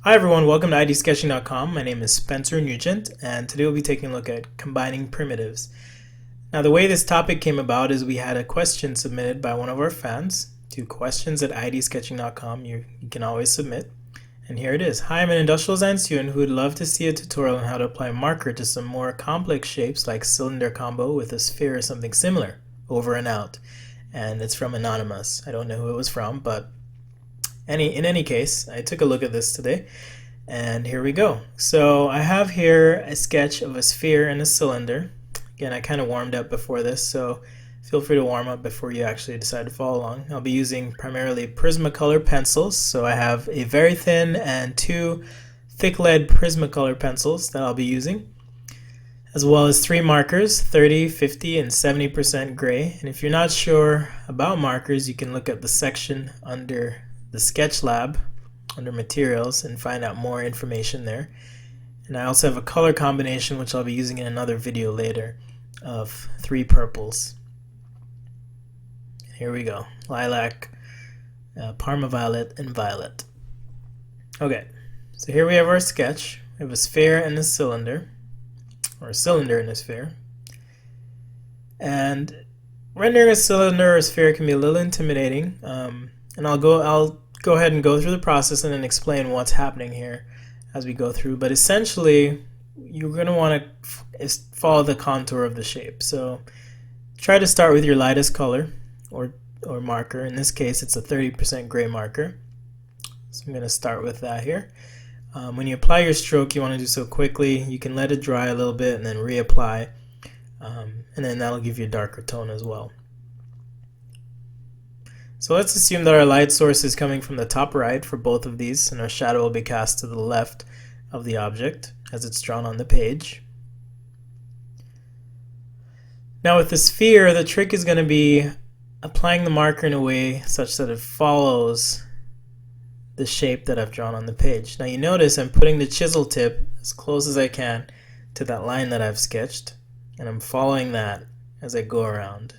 Hi everyone, welcome to IDSKETCHING.com. My name is Spencer Nugent, and today we'll be taking a look at combining primitives. Now, the way this topic came about is we had a question submitted by one of our fans to questions@IDSKETCHING.com. You can always submit. And here it is. Hi, I'm an industrial design student who would love to see a tutorial on how to apply marker to some more complex shapes like cylinder combo with a sphere or something similar. Over and out. And it's from Anonymous. I don't know who it was from, but in any case, I took a look at this today, and here we go. So I have here a sketch of a sphere and a cylinder. Again, I kind of warmed up before this, so feel free to warm up before you actually decide to follow along. I'll be using primarily Prismacolor pencils, so I have a very thin and two thick lead Prismacolor pencils that I'll be using, as well as three markers, 30, 50, and 70% gray. And if you're not sure about markers, you can look at the section under the Sketch Lab under materials and find out more information there. And I also have a color combination which I'll be using in another video later of three purples. Here we go. Lilac, Parma Violet, and Violet. Okay, so here we have our sketch. We have a sphere and a cylinder, or a cylinder and a sphere. And rendering a cylinder or a sphere can be a little intimidating. And I'll go ahead and go through the process and then explain what's happening here as we go through. But essentially, you're going to want to follow the contour of the shape. So try to start with your lightest color or marker. In this case, it's a 30% gray marker. So I'm going to start with that here. When you apply your stroke, you want to do so quickly. You can let it dry a little bit and then reapply. And then that'll give you a darker tone as well. So let's assume that our light source is coming from the top right for both of these, and our shadow will be cast to the left of the object as it's drawn on the page. Now with the sphere, the trick is going to be applying the marker in a way such that it follows the shape that I've drawn on the page. Now you notice I'm putting the chisel tip as close as I can to that line that I've sketched, and I'm following that as I go around.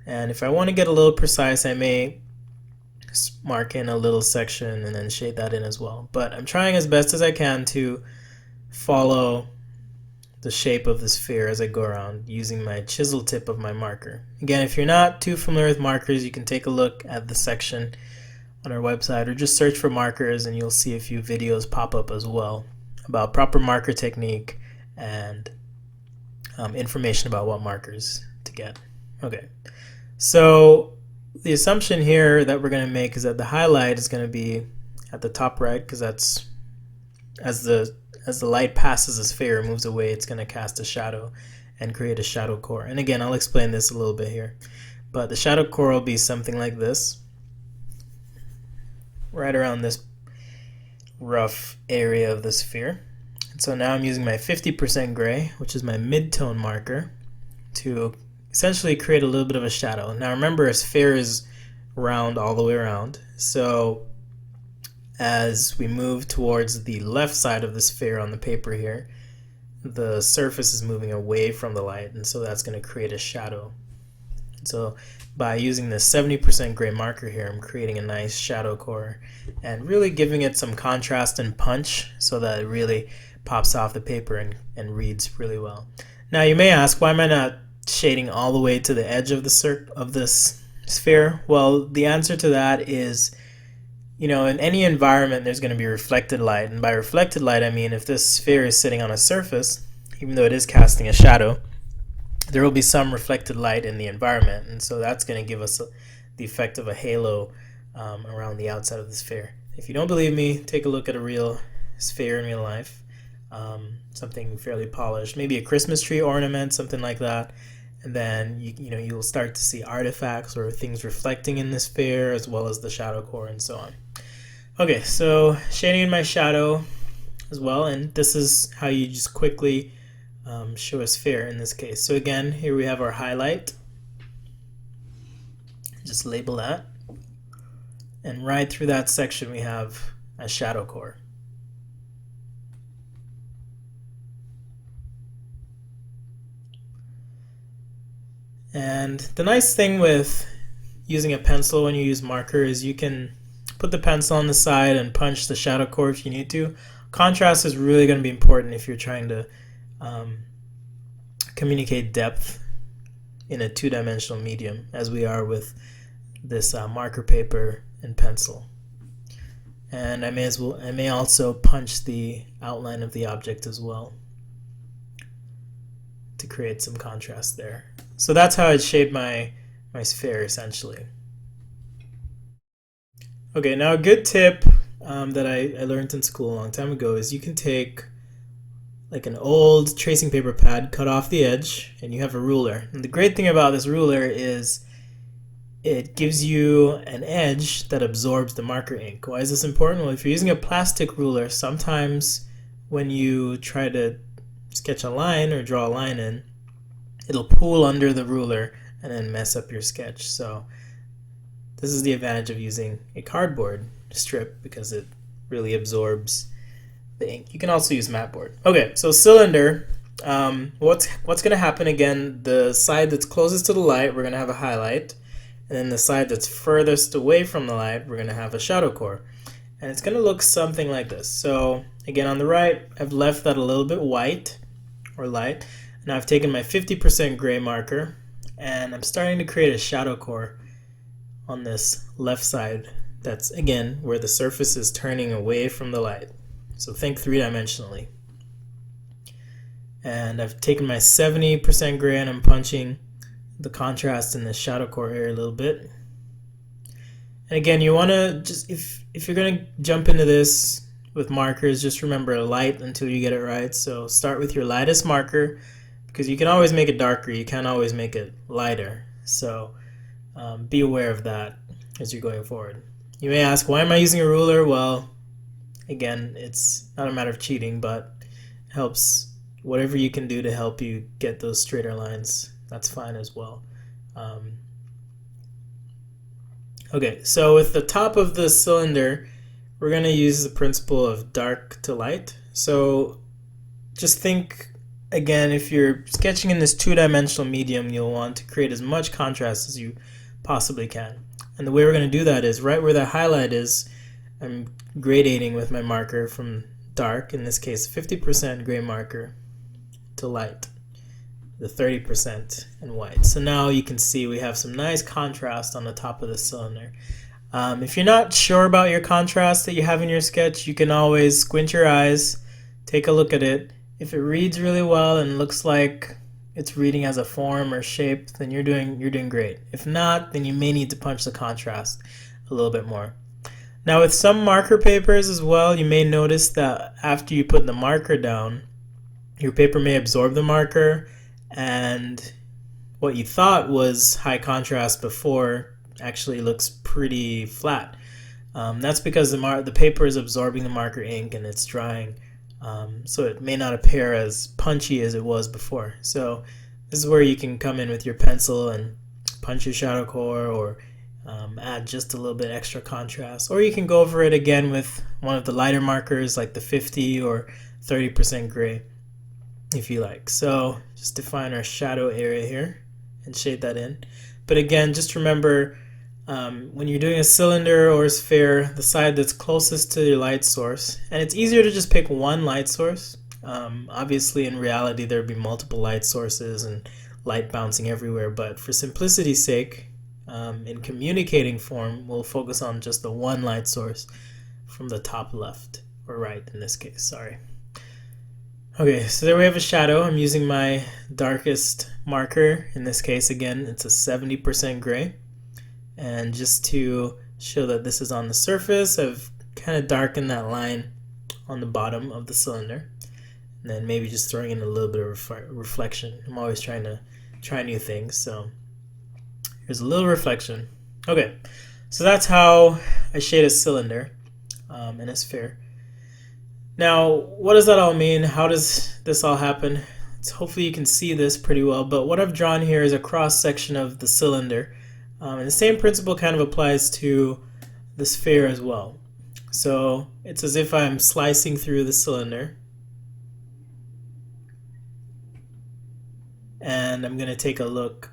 And if I want to get a little precise, I may mark in a little section and then shade that in as well. But I'm trying as best as I can to follow the shape of the sphere as I go around using my chisel tip of my marker. Again, if you're not too familiar with markers, you can take a look at the section on our website or just search for markers and you'll see a few videos pop up as well about proper marker technique and information about what markers to get. Okay. So the assumption here that we're going to make is that the highlight is going to be at the top right, because that's as the light passes the sphere and moves away, it's going to cast a shadow and create a shadow core. And again, I'll explain this a little bit here. But the shadow core will be something like this, right around this rough area of the sphere. And so now I'm using my 50% gray, which is my mid-tone marker, to essentially create a little bit of a shadow. Now remember, a sphere is round all the way around, so as we move towards the left side of the sphere on the paper here, the surface is moving away from the light, and so that's going to create a shadow. So by using the 70% gray marker here, I'm creating a nice shadow core and really giving it some contrast and punch so that it really pops off the paper and reads really well. Now you may ask, why am I not shading all the way to the edge of this sphere? Well, the answer to that is, in any environment there's going to be reflected light, and by reflected light I mean if this sphere is sitting on a surface, even though it is casting a shadow, there will be some reflected light in the environment, and so that's going to give us the effect of a halo around the outside of the sphere. If you don't believe me, take a look at a real sphere in real life, something fairly polished, maybe a Christmas tree ornament, something like that. And then you'll start to see artifacts or things reflecting in the sphere as well as the shadow core and so on. Okay, so shading in my shadow as well, and this is how you just quickly show a sphere in this case. So again, here we have our highlight. Just label that. And right through that section we have a shadow core. And the nice thing with using a pencil when you use marker is you can put the pencil on the side and punch the shadow core if you need to. Contrast is really going to be important if you're trying to communicate depth in a two-dimensional medium, as we are with this marker paper and pencil. And I may also punch the outline of the object as well to create some contrast there. So that's how I shaped my sphere essentially. Okay, now a good tip that I learned in school a long time ago is you can take like an old tracing paper pad, cut off the edge, and you have a ruler. And the great thing about this ruler is it gives you an edge that absorbs the marker ink. Why is this important? Well, if you're using a plastic ruler, sometimes when you try to sketch a line or draw a line in, it'll pool under the ruler and then mess up your sketch. So this is the advantage of using a cardboard strip, because it really absorbs the ink. You can also use matte board. Okay, so cylinder, what's going to happen again, the side that's closest to the light, we're going to have a highlight, and then the side that's furthest away from the light, we're going to have a shadow core. And it's going to look something like this. So again, on the right, I've left that a little bit white or light. Now I've taken my 50% gray marker, and I'm starting to create a shadow core on this left side. That's, again, where the surface is turning away from the light. So think three-dimensionally. And I've taken my 70% gray and I'm punching the contrast in the shadow core area a little bit. And again, you want to just, if you're going to jump into this with markers, just remember light until you get it right. So start with your lightest marker, because you can always make it darker, you can't always make it lighter. So be aware of that as you're going forward. You may ask, why am I using a ruler? Well, again, it's not a matter of cheating, but it helps. Whatever you can do to help you get those straighter lines, that's fine as well. Okay, so with the top of the cylinder, we're going to use the principle of dark to light. So just think, again, if you're sketching in this two-dimensional medium, you'll want to create as much contrast as you possibly can. And the way we're going to do that is right where the highlight is, I'm gradating with my marker from dark, in this case 50% gray marker, to light, the 30% in white. So now you can see we have some nice contrast on the top of the cylinder. If you're not sure about your contrast that you have in your sketch, you can always squint your eyes, take a look at it. If it reads really well and looks like it's reading as a form or shape, then you're doing great. If not, then you may need to punch the contrast a little bit more. Now with some marker papers as well, you may notice that after you put the marker down, your paper may absorb the marker, and what you thought was high contrast before actually looks pretty flat. That's because the paper is absorbing the marker ink and it's drying. So it may not appear as punchy as it was before. So this is where you can come in with your pencil and punch your shadow core, or add just a little bit extra contrast. Or you can go over it again with one of the lighter markers like the 50 or 30% gray if you like. So just define our shadow area here and shade that in. But again, just remember, when you're doing a cylinder or a sphere, the side that's closest to your light source, and it's easier to just pick one light source. Obviously in reality there would be multiple light sources and light bouncing everywhere, but for simplicity's sake, in communicating form, we'll focus on just the one light source from the top left, or right in this case, sorry. Okay, so there we have a shadow. I'm using my darkest marker. In this case, again, it's a 70% gray. And just to show that this is on the surface, I've kind of darkened that line on the bottom of the cylinder. And then maybe just throwing in a little bit of reflection. I'm always trying to try new things, so here's a little reflection. Okay, so that's how I shade a cylinder in a sphere. Now, what does that all mean? How does this all happen? Hopefully you can see this pretty well, but what I've drawn here is a cross section of the cylinder. And the same principle kind of applies to the sphere as well. So it's as if I'm slicing through the cylinder. And I'm going to take a look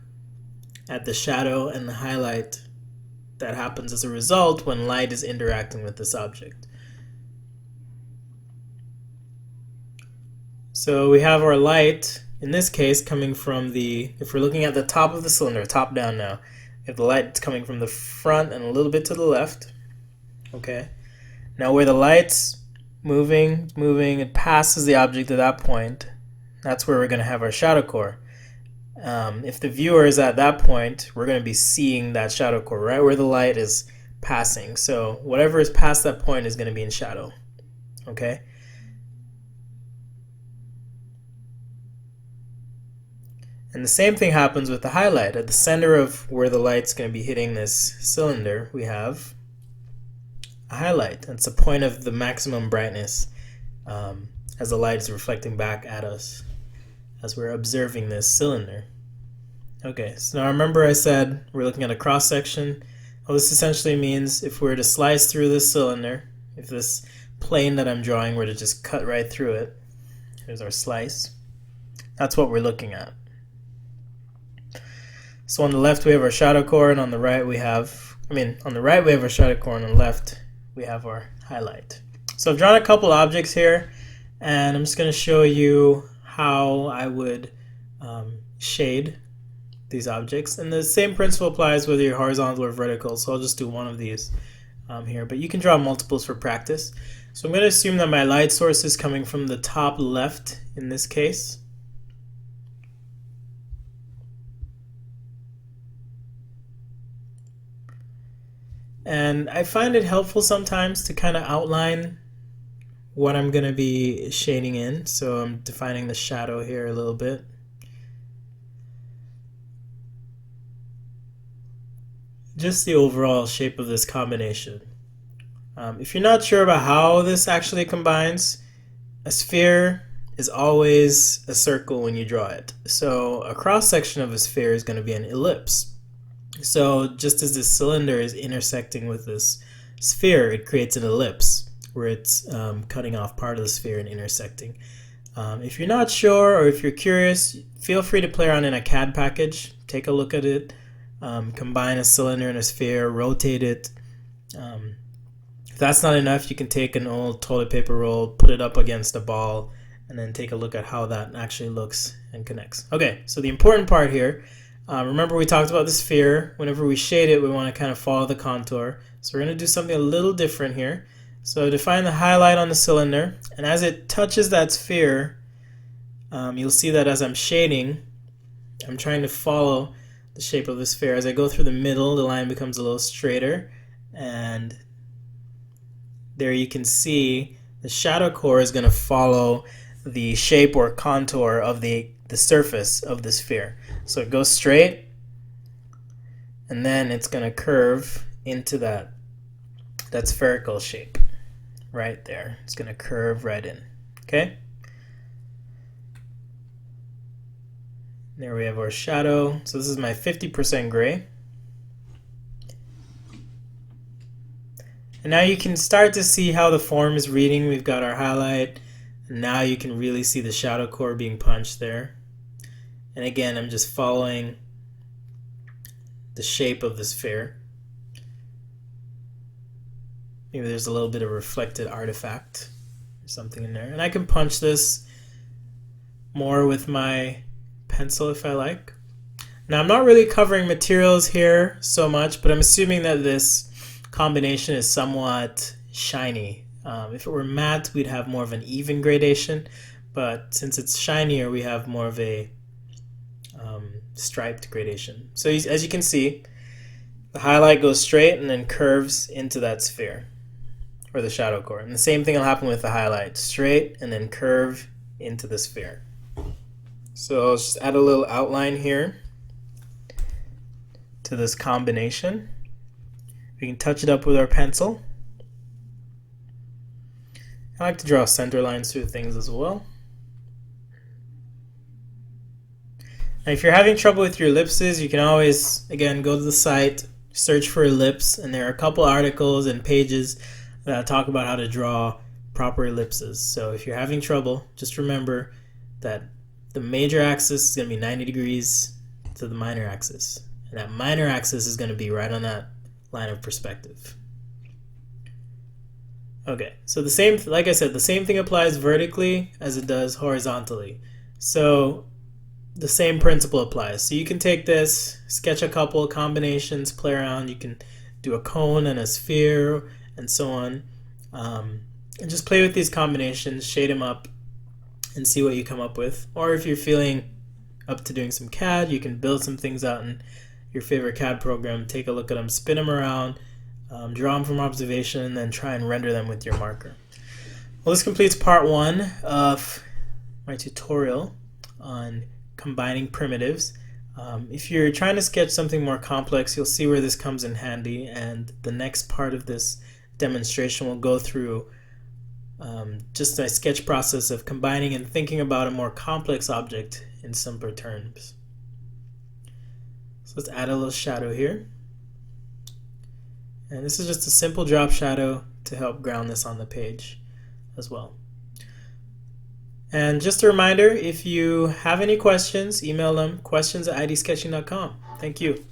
at the shadow and the highlight that happens as a result when light is interacting with this object. So we have our light, in this case, coming from if we're looking at the top of the cylinder, top down now, we have the light coming from the front and a little bit to the left. Okay. Now where the light's moving, it passes the object at that point. That's where we're going to have our shadow core. If the viewer is at that point, we're going to be seeing that shadow core right where the light is passing. So whatever is past that point is going to be in shadow. Okay? And the same thing happens with the highlight. At the center of where the light's going to be hitting this cylinder, we have a highlight. It's a point of the maximum brightness as the light is reflecting back at us as we're observing this cylinder. Okay, so now remember I said we're looking at a cross section. Well, this essentially means if we were to slice through this cylinder, if this plane that I'm drawing were to just cut right through it, here's our slice, that's what we're looking at. So on the left we have our shadow core, and on the right we have, on the right we have our shadow core, and on the left we have our highlight. So I've drawn a couple objects here, and I'm just going to show you how I would shade these objects. And the same principle applies whether you're horizontal or vertical, so I'll just do one of these here, but you can draw multiples for practice. So I'm going to assume that my light source is coming from the top left in this case. And I find it helpful sometimes to kind of outline what I'm going to be shading in. So I'm defining the shadow here a little bit. Just the overall shape of this combination. If you're not sure about how this actually combines, a sphere is always a circle when you draw it. So a cross section of a sphere is going to be an ellipse. So just as this cylinder is intersecting with this sphere, it creates an ellipse where it's cutting off part of the sphere and intersecting. If you're not sure, or if you're curious, feel free to play around in a CAD package. Take a look at it. Combine a cylinder and a sphere, rotate it. If that's not enough, you can take an old toilet paper roll, put it up against a ball, and then take a look at how that actually looks and connects. Okay, so the important part here, remember we talked about the sphere. Whenever we shade it, we want to kind of follow the contour. So we're going to do something a little different here. So define the highlight on the cylinder, and as it touches that sphere, you'll see that as I'm shading, I'm trying to follow the shape of the sphere. As I go through the middle, the line becomes a little straighter, and there you can see the shadow core is going to follow the shape or contour of the surface of the sphere. So it goes straight, and then it's going to curve into that spherical shape right there. It's going to curve right in. Okay? There we have our shadow. So this is my 50% gray. And now you can start to see how the form is reading. We've got our highlight. And now you can really see the shadow core being punched there. And again, I'm just following the shape of the sphere. Maybe there's a little bit of reflected artifact or something in there. And I can punch this more with my pencil if I like. Now I'm not really covering materials here so much, but I'm assuming that this combination is somewhat shiny. If it were matte, we'd have more of an even gradation, but since it's shinier, we have more of a striped gradation. So as you can see, the highlight goes straight and then curves into that sphere, or the shadow core. And the same thing will happen with the highlight, straight and then curve into the sphere. So I'll just add a little outline here to this combination. We can touch it up with our pencil. I like to draw center lines through things as well. Now if you're having trouble with your ellipses, you can always, again, go to the site, search for ellipse, and there are a couple articles and pages that talk about how to draw proper ellipses. So if you're having trouble, just remember that the major axis is going to be 90 degrees to the minor axis. And that minor axis is going to be right on that line of perspective. Okay, so the same, like I said, the same thing applies vertically as it does horizontally. So the same principle applies. So you can take this, sketch a couple combinations, play around. You can do a cone and a sphere and so on. And just play with these combinations, shade them up, and see what you come up with. Or if you're feeling up to doing some CAD, you can build some things out in your favorite CAD program, take a look at them, spin them around, draw them from observation, and then try and render them with your marker. Well, this completes part 1 of my tutorial on combining primitives. If you're trying to sketch something more complex, you'll see where this comes in handy, and the next part of this demonstration will go through just a sketch process of combining and thinking about a more complex object in simpler terms. So let's add a little shadow here. And this is just a simple drop shadow to help ground this on the page as well. And just a reminder, if you have any questions, email them, questions@idsketching.com. Thank you.